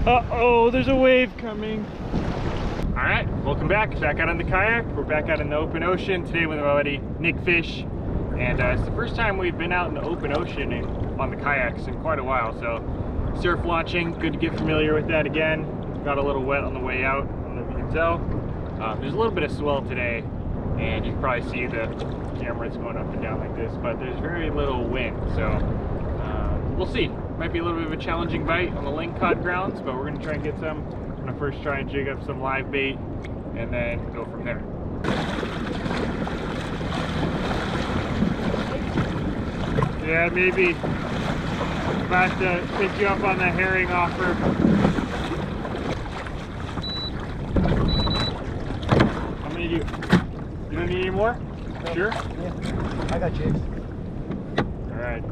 Uh-oh, there's a wave coming. All right, welcome back out on the kayak. We're back out in the open ocean today with my buddy Nick Fish. And it's the first time we've been out in the open ocean on the kayaks in quite a while. So surf launching, good to get familiar with that again. Got a little wet on the way out, I don't know if you can tell. There's a little bit of swell today, and you can probably see the camera is going up and down like this, but there's very little wind, so we'll see. Might be a little bit of a challenging bite on the lingcod grounds, but we're going to try and get some. I'm going to first try and jig up some live bait, and then go from there. Yeah, maybe. About to pick you up on the herring offer. How many do you don't need any more? No. Sure? Yeah, I got jigs. All right.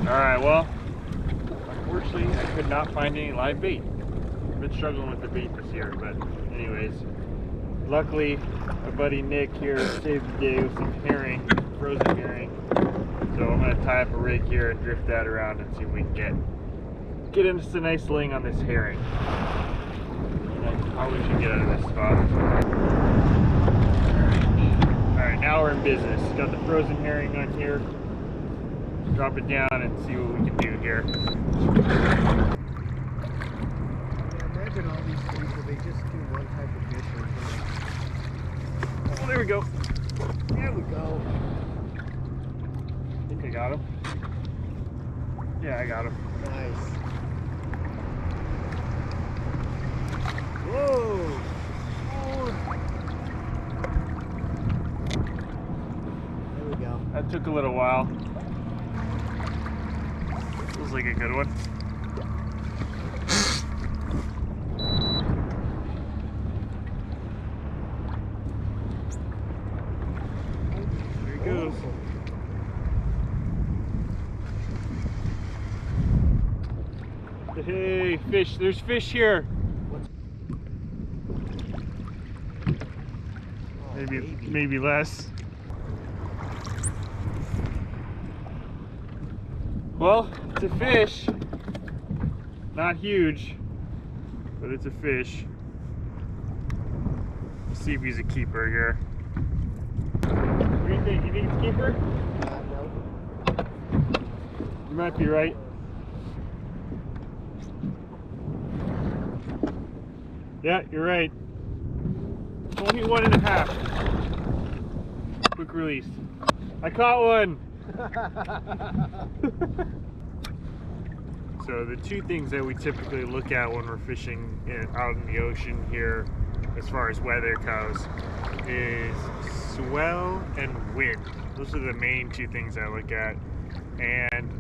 All right, well, unfortunately, I could not find any live bait. I've been struggling with the bait this year, but anyways, luckily, my buddy Nick here saved the day with some herring, frozen herring. So I'm gonna tie up a rig here and drift that around and see if we can get into some nice ling on this herring. And how we should get out of this spot. All right, now we're in business. Got the frozen herring on here. Drop it down and see what we can do here. Imagine all these things where they just do one type of fish. Oh, there we go. There we go. I think I got him. Yeah, I got him. Nice. Whoa. There we go. That took a little while. Feels like a good one. There he goes. Hey, fish. There's fish here. Maybe less. Well, it's a fish. Not huge, but it's a fish. Let's see if he's a keeper here. What do you think? You think it's a keeper? No. You might be right. Yeah, you're right. Only 1.5. Quick release. I caught one. So the two things that we typically look at when we're fishing out in the ocean here, as far as weather goes, is swell and wind. Those are the main two things I look at. And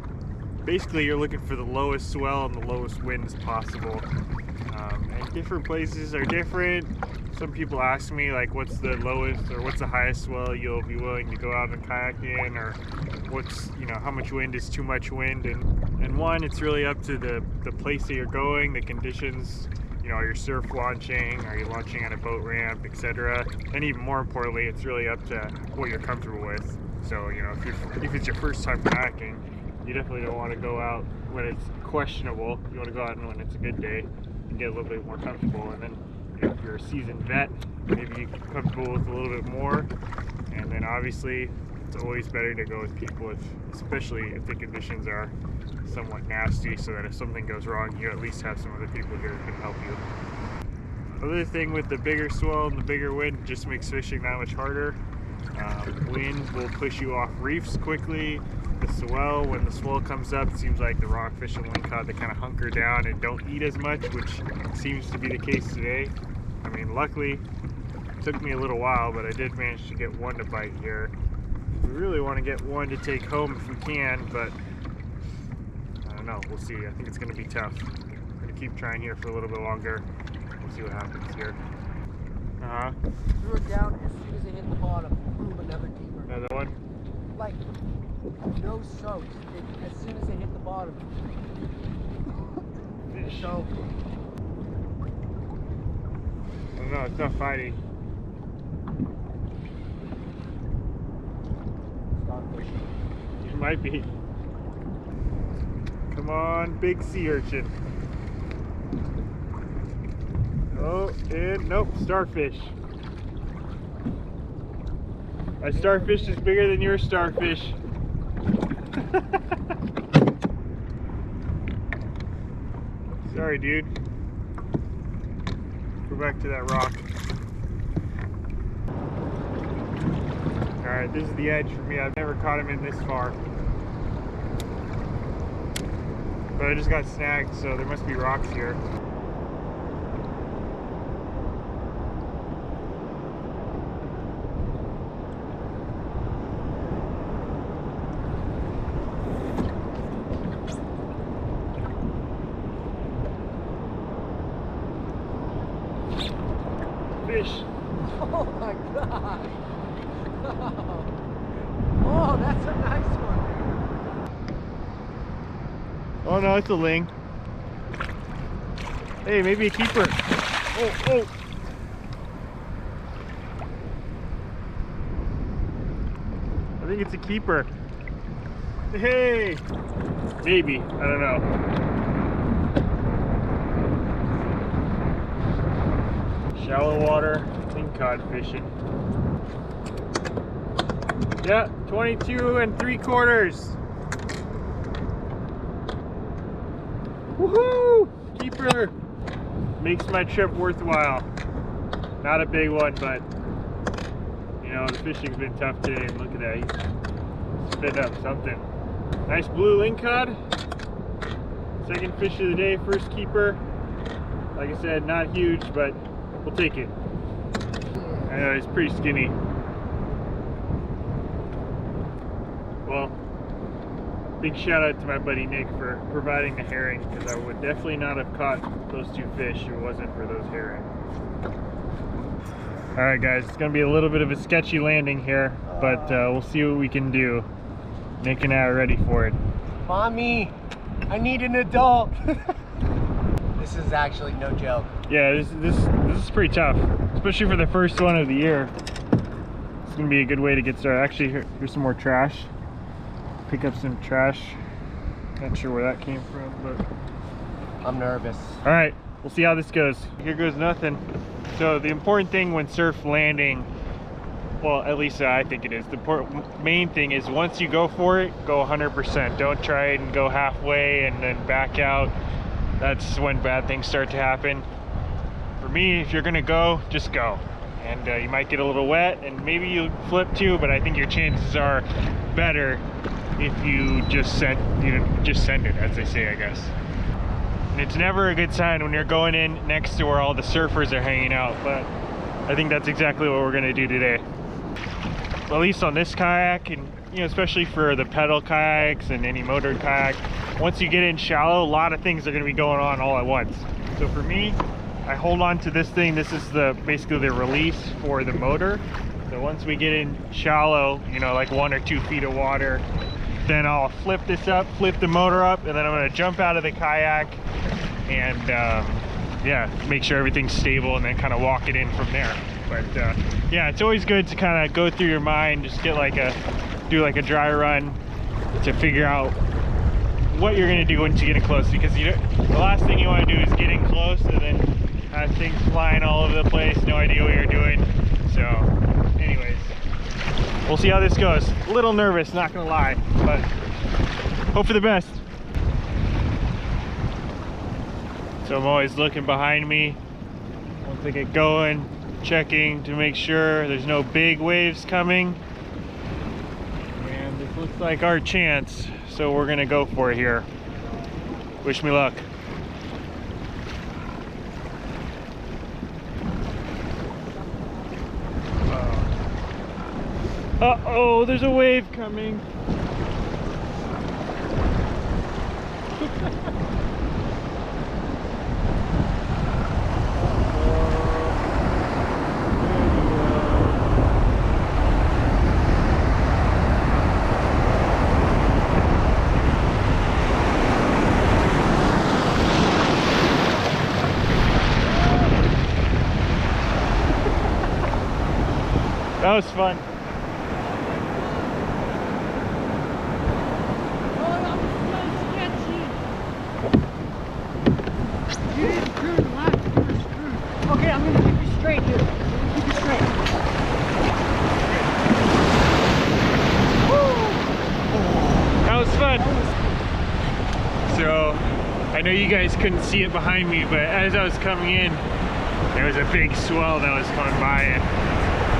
basically you're looking for the lowest swell and the lowest winds possible. And different places are different. Some people ask me, like, what's the lowest or what's the highest swell you'll be willing to go out and kayak in, or what's, how much wind is too much wind. And one, it's really up to the place that you're going, the conditions. Are you surf launching? Are you launching on a boat ramp, etc.? And even more importantly, it's really up to what you're comfortable with. So, if it's your first time kayaking, you definitely don't want to go out when it's questionable. You want to go out when it's a good day and get a little bit more comfortable. And then if you're a seasoned vet, maybe you get comfortable with a little bit more. And then obviously, it's always better to go with people, especially if the conditions are somewhat nasty, so that if something goes wrong, you at least have some other people here who can help you. Other thing with the bigger swell and the bigger wind, just makes fishing that much harder. Wind will push you off reefs quickly. The swell, when the swell comes up, it seems like the rockfish and lingcod, they kind of hunker down and don't eat as much, which seems to be the case today. I mean, luckily, it took me a little while, but I did manage to get one to bite here. We really want to get one to take home if we can, but I don't know, we'll see. I think it's going to be tough. I'm going to keep trying here for a little bit longer. We'll see what happens here. Threw it down as soon as it hit the bottom. Boom, another keeper. Another one? Like, no soaks. As soon as it hit the bottom. Fish. So. I don't know, it's not fighting. Might be. Come on, big sea urchin. Oh, and nope, starfish. My starfish is bigger than your starfish. Sorry, dude. Go back to that rock. Alright, this is the edge for me. I've never caught him in this far. But I just got snagged, so there must be rocks here. Fish. Oh my god! Oh, that's a nice one. Oh no, it's a ling. Hey, maybe a keeper. Oh, oh. I think it's a keeper. Hey! Maybe, I don't know. Shallow water, lingcod fishing. Yeah, 22 3/4. Woohoo! Keeper! Makes my trip worthwhile. Not a big one, but you know, the fishing's been tough today, and look at that. He's spit up something. Nice blue lingcod. Second fish of the day, first keeper. Like I said, not huge, but we'll take it. I know, he's pretty skinny. Well, big shout out to my buddy Nick for providing the herring, because I would definitely not have caught those two fish if it wasn't for those herring. Alright guys, it's going to be a little bit of a sketchy landing here, but we'll see what we can do. Nick and I are ready for it. Mommy, I need an adult. This is actually no joke. Yeah, this is pretty tough, especially for the first one of the year. It's going to be a good way to get started. Actually, here's some more trash. Pick up some trash. Not sure where that came from, but I'm nervous. all right, we'll see how this goes. Here goes nothing. So the important thing when surf landing, well, at least I think it is, the main thing is once you go for it, go 100%. Don't try and go halfway and then back out. That's when bad things start to happen. For me, if you're gonna go, just go. And you might get a little wet and maybe you flip too, but I think your chances are better if you just send it, as they say, I guess. And it's never a good sign when you're going in next to where all the surfers are hanging out, but I think that's exactly what we're gonna do today. At least on this kayak, and you know, especially for the pedal kayaks and any motored kayak, once you get in shallow, a lot of things are gonna be going on all at once. So for me, I hold on to this thing. This is basically the release for the motor. So once we get in shallow, you know, like 1 or 2 feet of water, then I'll flip this up, flip the motor up, and then I'm gonna jump out of the kayak and yeah, make sure everything's stable and then kind of walk it in from there. But yeah, it's always good to kind of go through your mind, just get do like a dry run to figure out what you're gonna do once you get in close, because the last thing you want to do is get in close and then have things flying all over the place, no idea what you're doing. So anyways, we'll see how this goes. A little nervous, not gonna lie, but hope for the best. So I'm always looking behind me once I get going, checking to make sure there's no big waves coming. And this looks like our chance, so we're gonna go for it here. Wish me luck. Uh-oh, there's a wave coming. That was fun. I'm gonna keep you straight, dude. I'm gonna keep you straight. That was fun. So, I know you guys couldn't see it behind me, but as I was coming in, there was a big swell that was coming by, and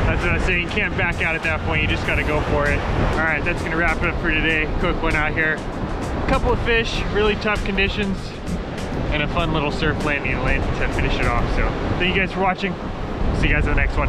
that's what I was saying. You can't back out at that point. You just got to go for it. All right, that's gonna wrap it up for today. Quick one out here. A couple of fish, really tough conditions, and a fun little surf landing to finish it off. So, thank you guys for watching. See you guys in the next one.